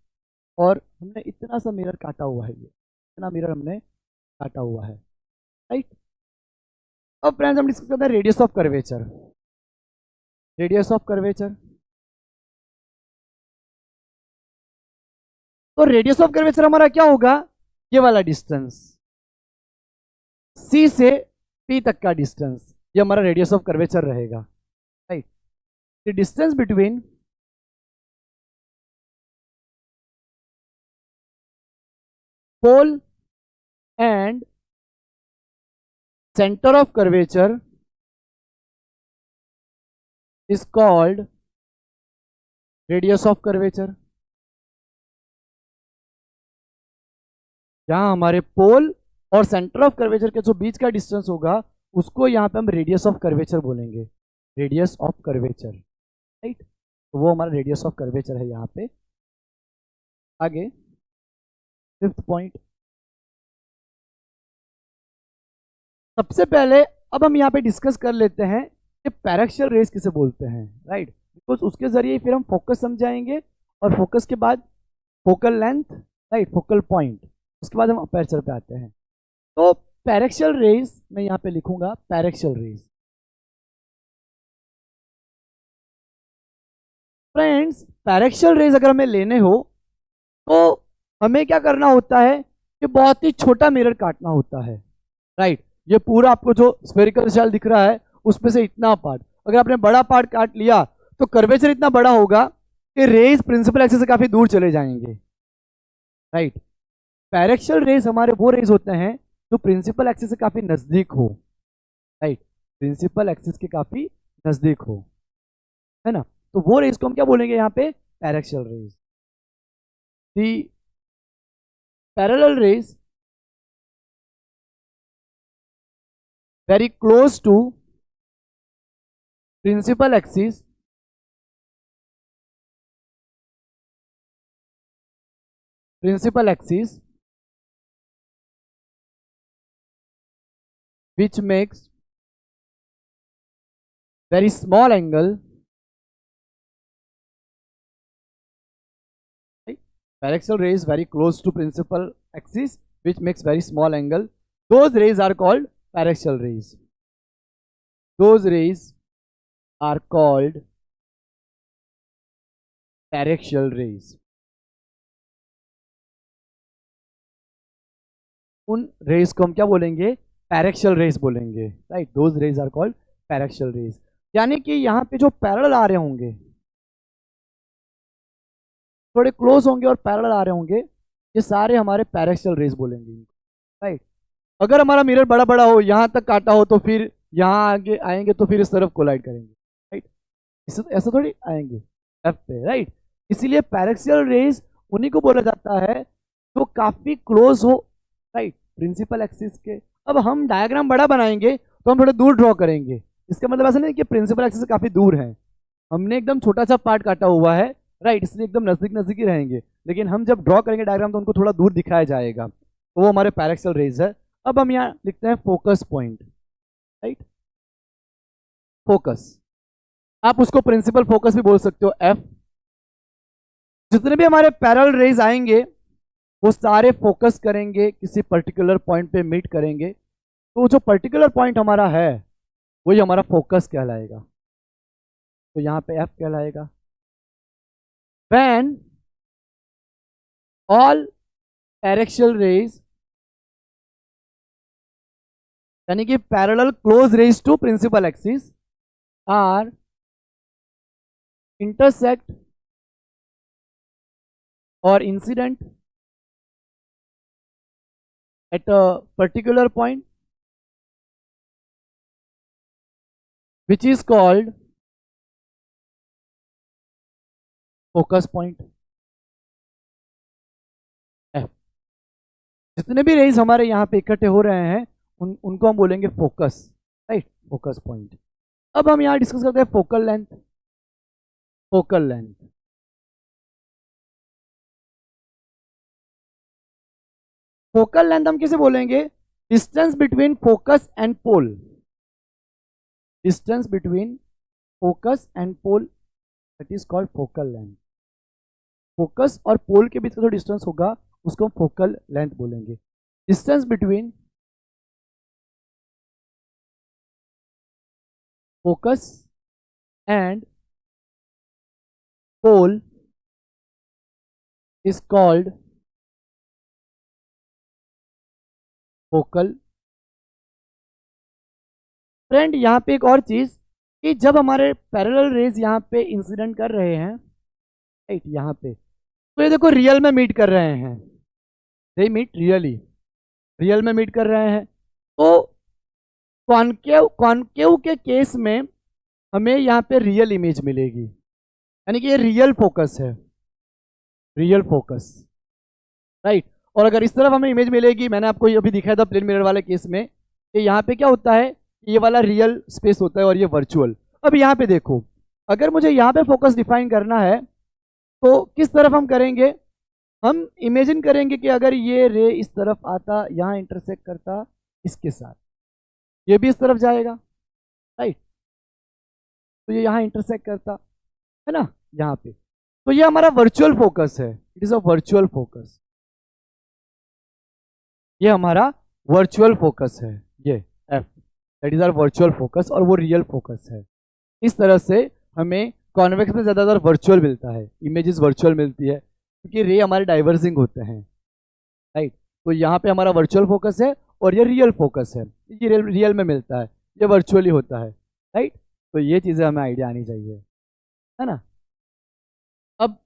और हमने इतना सा मिरर काटा हुआ है, ये इतना मिरर हमने काटा हुआ है, राइट। अब फ्रेंड्स हम डिस्कस करते हैं radius of curvature, radius of curvature. तो रेडियस ऑफ कर्वेचर हमारा क्या होगा, ये वाला डिस्टेंस, सी से पी तक का डिस्टेंस, ये हमारा रेडियस ऑफ कर्वेचर रहेगा, right. The distance between pole and center of curvature is called radius of curvature। जहां हमारे पोल और सेंटर ऑफ कर्वेचर के जो बीच का डिस्टेंस होगा उसको यहां पे हम रेडियस ऑफ कर्वेचर बोलेंगे, रेडियस ऑफ कर्वेचर, राइट। तो वो हमारा रेडियस ऑफ कर्वेचर है यहां पे। आगे 5th पॉइंट, सबसे पहले अब हम यहाँ पे डिस्कस कर लेते हैं कि पैराक्सियल रेज किसे बोलते हैं, राइट। बिकॉज उसके जरिए फिर हम फोकस समझाएंगे और फोकस के बाद focal length, right, focal point, उसके बाद हम अपर्चर पे आते हैं। तो पैराक्सियल रेज मैं यहाँ पे लिखूंगा paraxial raise. Friends, paraxial raise अगर हमें लेने हो तो हमें क्या करना होता है कि बहुत ही छोटा मिरर काटना होता है, राइट। ये पूरा आपको जो स्फेरिकल शेल दिख रहा है उसमें से इतना पार्ट, अगर आपने बड़ा पार्ट काट लिया तो कर्वेचर इतना बड़ा होगा कि रेज प्रिंसिपल एक्सिस से काफी दूर चले जाएंगे, राइट। पैराक्सियल रेज हमारे वो रेज होते हैं जो प्रिंसिपल एक्सिस से काफी नजदीक हो, राइट, प्रिंसिपल एक्सिस के काफी नजदीक हो, है ना। तो वो रेज को हम क्या बोलेंगे यहाँ पे, paraxial rays. The parallel rays very close to principal axis which makes very small angle, right? Paraxial rays very close to principal axis which makes very small angle, those rays are called paraxial rays, those rays are called paraxial rays। उन rays को हम क्या बोलेंगे, paraxial rays बोलेंगे, right. Those rays are called paraxial rays. यानी कि यहाँ पे जो पैरेलल आ रहे होंगे, थोड़े क्लोज होंगे और पैरेलल आ रहे होंगे, ये सारे हमारे पैराक्सियल रेज बोलेंगे, राइट। अगर हमारा मिरर बड़ा बड़ा हो, यहाँ तक काटा हो, तो फिर यहाँ आगे आएंगे तो फिर इस तरफ कोलाइड करेंगे, राइट। ऐसा थोड़ी आएंगे एफ पे, राइट। इसीलिए पैराक्सियल रेज उन्हीं को बोला जाता है जो काफी क्लोज हो, राइट, प्रिंसिपल एक्सिस के। अब हम डायग्राम बड़ा बनाएंगे तो हम थोड़ा दूर ड्रॉ करेंगे, इसका मतलब ऐसा नहीं कि प्रिंसिपल एक्सिस से काफी दूर है, हमने एकदम छोटा सा पार्ट काटा हुआ है, राइट, इसलिए एकदम नजदीक नजदीक ही रहेंगे, लेकिन हम जब ड्रॉ करेंगे डायग्राम तो उनको थोड़ा दूर दिखाया जाएगा, तो वो हमारे पैराक्सियल रेज है। अब हम यहाँ लिखते हैं फोकस पॉइंट, राइट, फोकस, आप उसको प्रिंसिपल फोकस भी बोल सकते हो, एफ। जितने भी हमारे पैरेलल रेज आएंगे वो सारे फोकस करेंगे, किसी पर्टिकुलर पॉइंट पे मीट करेंगे, तो जो पर्टिकुलर पॉइंट हमारा है वही हमारा फोकस कहलाएगा, तो यहां पे एफ कहलाएगा। व्हेन ऑल पैराक्सियल रेज, यानी कि parallel close rays to principal axis are intersect और incident at a particular point which is called focus point F। जितने भी रेज हमारे यहाँ पे इकट्ठे हो रहे हैं उनको हम बोलेंगे फोकस, राइट, फोकस पॉइंट। अब हम यहाँ डिस्कस करते हैं focal length. Focal length, focal length हम किसे बोलेंगे, distance between focus and pole, distance between focus and pole, that is called focal length. Focus और पोल के बीच का जो डिस्टेंस होगा उसको हम फोकल लेंथ बोलेंगे। Distance between focus and pole is called focal. Friend यहाँ पे एक और चीज कि जब हमारे पैरेलल रेज यहाँ पे इंसिडेंट कर रहे हैं, राइट, यहाँ पे तो ये देखो रियल में मीट कर रहे हैं, दे मीट रियली, रियल में मीट कर रहे हैं। तो कॉन्केव कॉन्केव के केस में हमें यहाँ पे रियल इमेज मिलेगी, यानी कि ये रियल फोकस है, रियल फोकस, राइट। और अगर इस तरफ हमें इमेज मिलेगी, मैंने आपको ये अभी दिखाया था प्लेन मिरर वाले केस में, कि यहाँ पे क्या होता है, ये वाला रियल स्पेस होता है और ये वर्चुअल। अब यहाँ पे देखो, अगर मुझे यहाँ पे फोकस डिफाइन करना है तो किस तरफ हम करेंगे, हम इमेजिन करेंगे कि अगर ये रे इस तरफ आता, यहाँ इंटरसेक्ट करता इसके साथ, ये भी इस तरफ जाएगा, राइट, तो ये यहाँ इंटरसेक्ट करता है ना यहाँ पे, तो ये हमारा वर्चुअल फोकस है, it is a virtual focus, ये हमारा वर्चुअल फोकस है, ये F, that is our virtual focus, और वो रियल फोकस है। इस तरह से हमें कॉन्वेक्स में ज़्यादातर वर्चुअल मिलता है, इमेजेस वर्चुअल मिलती है, क्योंकि रे हमारे डाइवर्जिंग होते हैं, राइट। तो यहाँ पे हमारा वर्चुअल फोकस है और ये रियल फोकस है, ये रियल में मिलता है, ये वर्चुअली होता है, राइट। तो ये चीज़ें हमें आइडिया आनी चाहिए, है ना। अब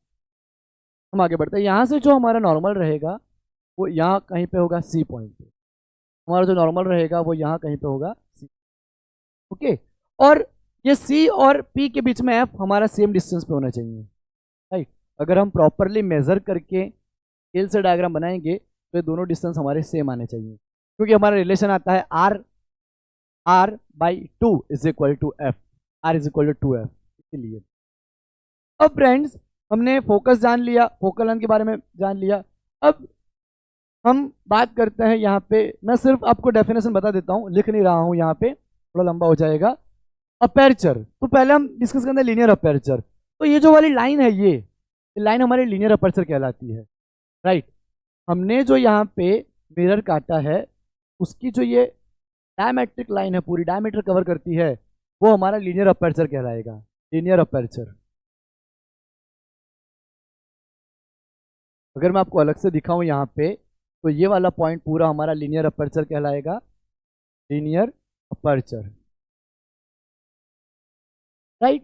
हम आगे बढ़ते हैं, यहाँ से जो हमारा नॉर्मल रहेगा वो यहाँ कहीं पे होगा सी पॉइंट पे, हमारा जो नॉर्मल रहेगा वो यहाँ कहीं पे होगा सी, ओके। और ये सी और पी के बीच में एफ हमारा सेम डिस्टेंस पे होना चाहिए, राइट। अगर हम प्रॉपरली मेजर करके स्केल से डायग्राम बनाएंगे तो ये दोनों डिस्टेंस हमारे सेम आने चाहिए, क्योंकि हमारा रिलेशन आता है R/2 is equal to F, R is equal to 2f, इसीलिए। अब फ्रेंड्स हमने फोकस जान लिया, फोकल लेंथ के बारे में जान लिया। अब हम बात करते हैं यहाँ पे, मैं सिर्फ आपको डेफिनेशन बता देता हूँ, लिख नहीं रहा हूँ यहाँ पे, थोड़ा लंबा हो जाएगा। अपेरचर, तो पहले हम डिस्कस करते हैं लीनियर अपेरचर। तो ये जो वाली लाइन है, ये लाइन हमारी लीनियर अपेरचर कहलाती है, राइट। हमने जो यहाँ पे मिरर काटा है उसकी जो ये डायमेट्रिक लाइन है, पूरी डायमीटर कवर करती है, वो हमारा लीनियर अपेरचर कहलाएगा, लीनियर अपेरचर। अगर मैं आपको अलग से दिखाऊं यहाँ पे, तो ये वाला पॉइंट पूरा हमारा लीनियर अपर्चर कहलाएगा, लीनियर अपर्चर, राइट।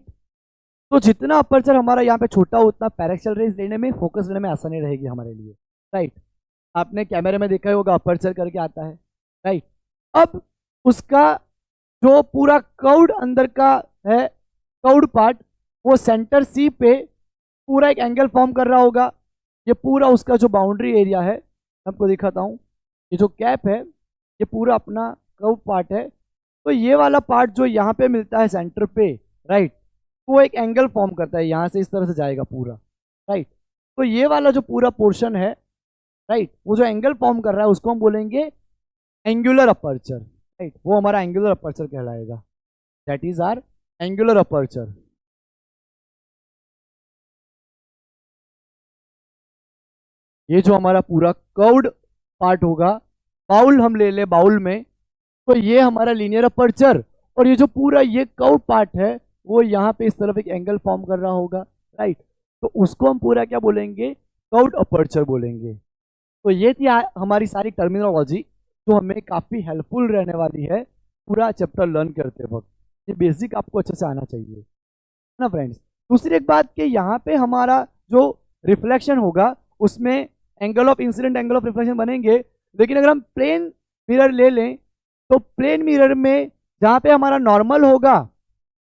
तो जितना अपर्चर हमारा यहाँ पे छोटा हो, उतना पैरेक्सल रेज लेने में, फोकस लेने में आसानी रहेगी हमारे लिए, राइट। आपने कैमरे में देखा होगा अपर्चर करके आता है, राइट। अब उसका जो पूरा कर्व्ड अंदर का है, कर्व्ड पार्ट, वो सेंटर सी पे पूरा एक एंगल फॉर्म कर रहा होगा। ये पूरा उसका जो बाउंड्री एरिया है, आपको दिखाता हूँ, ये जो कैप है ये पूरा अपना कर्व पार्ट है। तो ये वाला पार्ट जो यहाँ पे मिलता है सेंटर पे, राइट, वो एक एंगल फॉर्म करता है, यहाँ से इस तरह से जाएगा पूरा, राइट। तो ये वाला जो पूरा पोर्शन है, राइट, वो जो एंगल फॉर्म कर रहा है उसको हम बोलेंगे एंगुलर अपर्चर, राइट, वो हमारा एंगुलर अपर्चर कहलाएगा, that is our angular aperture. ये जो हमारा पूरा कर्व्ड पार्ट होगा, बाउल हम ले ले, बाउल में, तो ये हमारा लीनियर अपर्चर, और ये जो पूरा ये कर्व्ड पार्ट है वो यहाँ पे इस तरफ एक एंगल फॉर्म कर रहा होगा, राइट। तो उसको हम पूरा क्या बोलेंगे, कर्व्ड अपर्चर बोलेंगे। तो ये थी हमारी सारी टर्मिनोलॉजी जो हमें काफ़ी हेल्पफुल रहने वाली है पूरा चैप्टर लर्न करते वक्त। ये बेसिक आपको अच्छे से आना चाहिए ना फ्रेंड्स। दूसरी एक बात कि यहाँ पे हमारा जो रिफ्लेक्शन होगा उसमें angle of incident, angle of reflection बनेंगे, लेकिन अगर हम प्लेन मिरर ले लें तो प्लेन मिरर में जहाँ पे हमारा नॉर्मल होगा,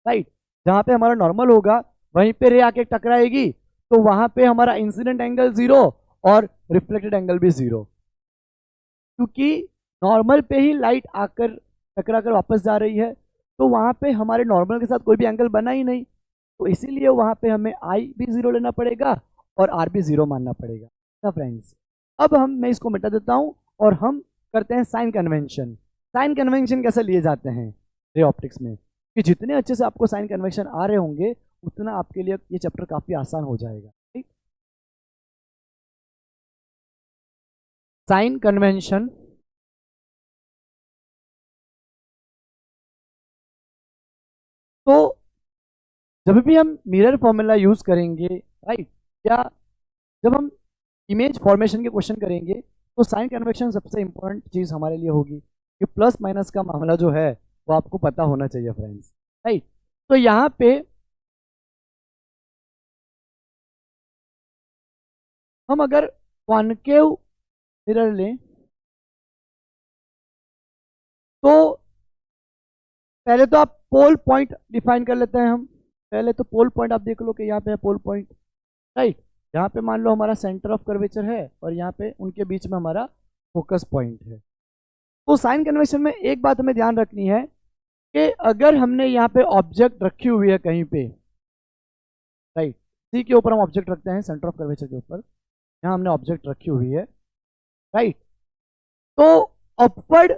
राइट, जहाँ पे हमारा नॉर्मल होगा वहीं पे रे आके टकराएगी, तो वहाँ पे हमारा इंसिडेंट एंगल 0 और रिफ्लेक्टेड एंगल भी 0, क्योंकि नॉर्मल पे ही लाइट आकर टकरा कर वापस जा रही है, तो वहाँ पे हमारे नॉर्मल के साथ कोई भी एंगल बना ही नहीं, तो इसीलिए वहाँ पे हमें आई भी 0 लेना पड़ेगा और आर भी 0 मानना पड़ेगा ना फ्रेंड्स। अब मैं इसको मिटा देता हूँ और हम करते हैं साइन कन्वेंशन। साइन कन्वेंशन कैसे लिए जाते हैं रे ऑप्टिक्स में, कि जितने अच्छे से आपको साइन कन्वेंशन आ रहे होंगे उतना आपके लिए ये चैप्टर काफ़ी आसान हो जाएगा, ठीक। साइन कन्वेंशन, तो जब भी हम मिरर फॉर्मूला यूज करेंगे, राइट, या जब हम इमेज फॉर्मेशन के क्वेश्चन करेंगे तो साइन कन्वेक्शन सबसे इंपॉर्टेंट चीज़ हमारे लिए होगी कि प्लस माइनस का मामला जो है वो आपको पता होना चाहिए फ्रेंड्स, राइट। तो यहाँ पे हम अगर कॉनकेव मिरर लें तो पहले तो आप पोल पॉइंट डिफाइन कर लेते हैं हम। पहले तो पोल पॉइंट आप देख लो कि यहाँ पे है पोल पॉइंट, राइट। यहाँ पे मान लो हमारा सेंटर ऑफ कर्वेचर है और यहाँ पे उनके बीच में हमारा फोकस पॉइंट है। तो साइन कन्वेंशन में एक बात हमें ध्यान रखनी है कि अगर हमने यहाँ पे ऑब्जेक्ट रखी हुई है कहीं पे, राइट, सी के ऊपर हम ऑब्जेक्ट रखते हैं सेंटर ऑफ कर्वेचर के ऊपर, यहाँ हमने ऑब्जेक्ट रखी हुई है, राइट। तो अपवर्ड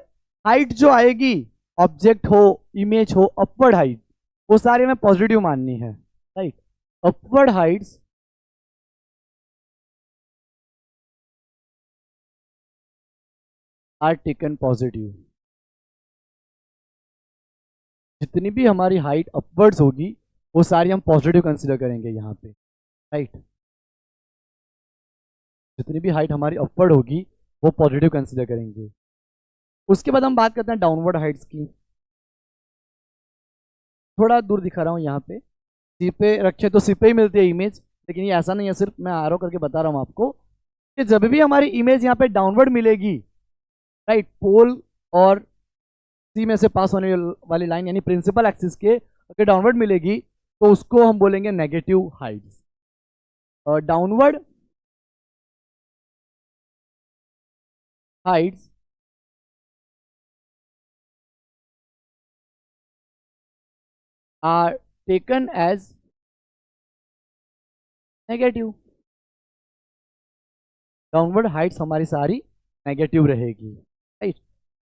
हाइट जो आएगी, ऑब्जेक्ट हो इमेज हो, अपवर्ड हाइट वो सारी में पॉजिटिव माननी है, right. Upward heights are taken positive. जितनी भी हमारी हाइट अपवर्ड्स होगी वो सारी हम पॉजिटिव कंसीडर करेंगे यहाँ पे, राइट। जितनी भी हाइट हमारी अपवर्ड होगी वो पॉजिटिव कंसीडर करेंगे। उसके बाद हम बात करते हैं डाउनवर्ड हाइट्स की। थोड़ा दूर दिखा रहा हूँ यहाँ पे, सी पे रखे तो सी पे ही मिलती है इमेज, लेकिन ये ऐसा नहीं है, सिर्फ मैं आरो करके बता रहा हूँ आपको कि जब भी हमारी इमेज यहाँ पे डाउनवर्ड मिलेगी, राइट, पोल और सी में से पास होने वाली लाइन यानी प्रिंसिपल एक्सिस के अगर डाउनवर्ड मिलेगी तो उसको हम बोलेंगे नेगेटिव हाइट्स। और downward heights are taken as negative. Downward heights हमारी सारी नेगेटिव रहेगी, राइट।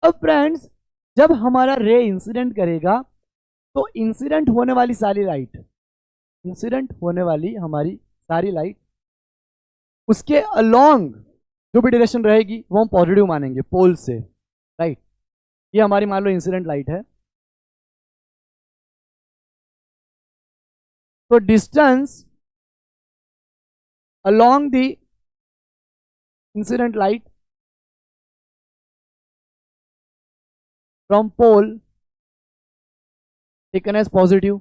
अब फ्रेंड्स जब हमारा रे इंसिडेंट करेगा तो इंसिडेंट होने वाली सारी लाइट, इंसिडेंट होने वाली हमारी सारी लाइट उसके अलोंग जो भी डायरेक्शन रहेगी वो हम पॉजिटिव मानेंगे पोल से, राइट। ये हमारी मान लो इंसिडेंट लाइट है, तो distance along the incident light from pole taken as positive।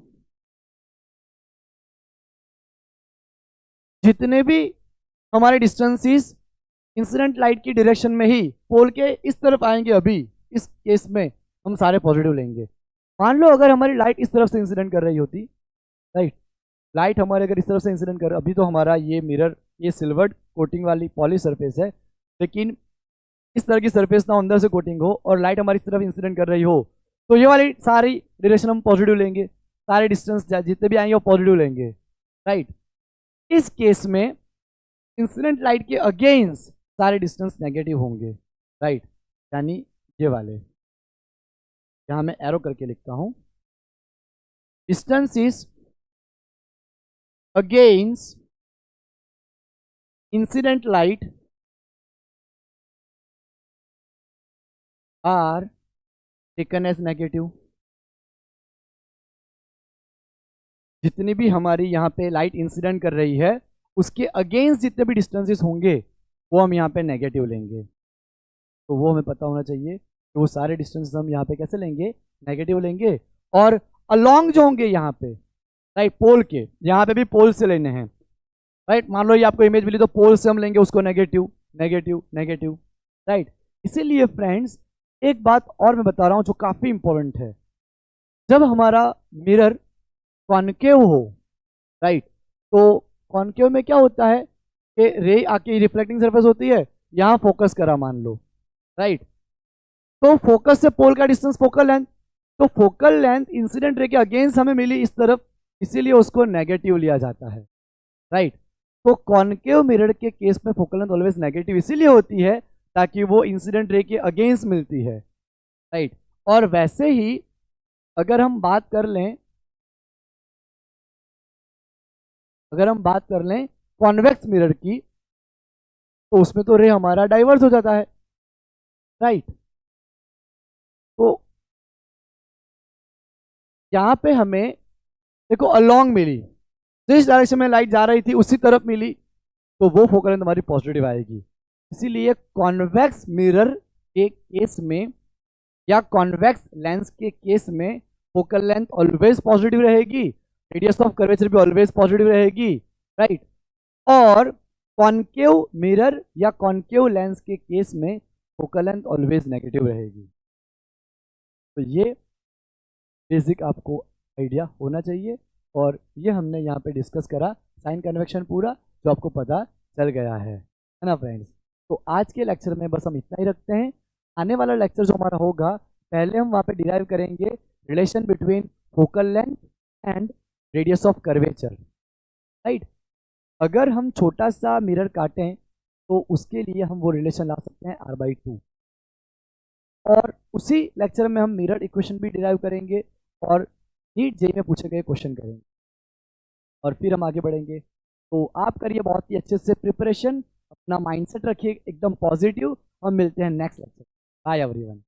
जितने भी हमारे डिस्टेंसेस इंसिडेंट लाइट की डायरेक्शन में ही पोल के इस तरफ आएंगे, अभी इस केस में हम सारे पॉजिटिव लेंगे। मान लो अगर हमारी लाइट इस तरफ से इंसिडेंट कर रही होती, राइट, लाइट हमारे अगर इस तरफ से इंसिडेंट कर, अभी तो हमारा ये मिरर ये सिल्वर्ड कोटिंग वाली पॉलिश सरफेस है, लेकिन इस तरह की सरफेस ना अंदर से कोटिंग हो और लाइट हमारी इस तरफ इंसिडेंट कर रही हो, तो ये वाली सारी डायरेक्शन हम पॉजिटिव लेंगे, सारे डिस्टेंस जितने भी आएंगे वो पॉजिटिव लेंगे, राइट। इस केस में इंसिडेंट लाइट के अगेंस्ट सारे डिस्टेंस नेगेटिव होंगे, राइट, यानी ये वाले, यहां मैं एरो करके लिखता हूं, distance is against incident light are taken as negative। जितनी भी हमारी यहाँ पे लाइट इंसिडेंट कर रही है उसके अगेंस्ट जितने भी डिस्टेंसेस होंगे वो हम यहाँ पे नेगेटिव लेंगे। तो वो हमें पता होना चाहिए कि वो सारे डिस्टेंसेस हम यहाँ पे कैसे लेंगे, नेगेटिव लेंगे। और अलोंग जो होंगे यहाँ पे, राइट, पोल के, यहाँ पे भी पोल से लेने हैं, राइट। मान लो ये आपको इमेज मिली तो पोल से हम लेंगे उसको नेगेटिव नेगेटिव नेगेटिव, राइट। इसीलिए फ्रेंड्स एक बात और मैं बता रहा हूं जो काफी इंपॉर्टेंट है, जब हमारा मिरर कॉनकेव हो, राइट, तो कॉनकेव में क्या होता है कि रे आके रिफ्लेक्टिंग सरफेस होती है, यहां फोकस करा मान लो, राइट, तो फोकस से पोल का डिस्टेंस फोकल लेंथ, तो फोकल लेंथ इंसिडेंट रे के अगेंस्ट हमें मिली इस तरफ, इसीलिए उसको नेगेटिव लिया जाता है, राइट। तो कॉनकेव मिरर के केस में फोकल लेंथ ऑलवेज नेगेटिव इसीलिए होती है ताकि वो इंसिडेंट रे के अगेंस्ट मिलती है, राइट। और वैसे ही अगर हम बात कर लें कॉन्वेक्स मिरर की, तो उसमें तो रे हमारा डाइवर्स हो जाता है, राइट। तो यहां पे हमें देखो अलोंग मिली, जिस डायरेक्शन में लाइट जा रही थी उसी तरफ मिली, तो वो फोकल लेंथ हमारी पॉजिटिव आएगी। इसीलिए कॉन्वेक्स मिरर के केस में या कॉन्वेक्स लेंस के केस में फोकल लेंथ ऑलवेज पॉजिटिव रहेगी, रेडियस ऑफ कर्वेचर भी ऑलवेज पॉजिटिव रहेगी, राइट। और कॉन्केव मिरर या कॉन्केव लेंस के केस में फोकल लेंथ ऑलवेज नेगेटिव रहेगी। तो ये बेसिक आपको आइडिया होना चाहिए, और ये हमने यहाँ पे डिस्कस करा साइन कन्वेक्शन पूरा, जो आपको पता चल गया है ना फ्रेंड्स। तो आज के लेक्चर में बस हम इतना ही रखते हैं। आने वाला लेक्चर जो हमारा होगा, पहले हम वहाँ पे डिराइव करेंगे relation between focal length and radius of curvature, right. अगर हम छोटा सा मिरर काटें तो उसके लिए हम वो रिलेशन ला सकते हैं r/2, और उसी लेक्चर में हम मिरर इक्वेशन भी डिराइव करेंगे और नीट जेईई में पूछे गए क्वेश्चन करेंगे, और फिर हम आगे बढ़ेंगे। तो आप करिए बहुत ही अच्छे से प्रिपरेशन, अपना माइंडसेट रखिए एकदम पॉजिटिव, और मिलते हैं नेक्स्ट लेक्चर। Bye everyone.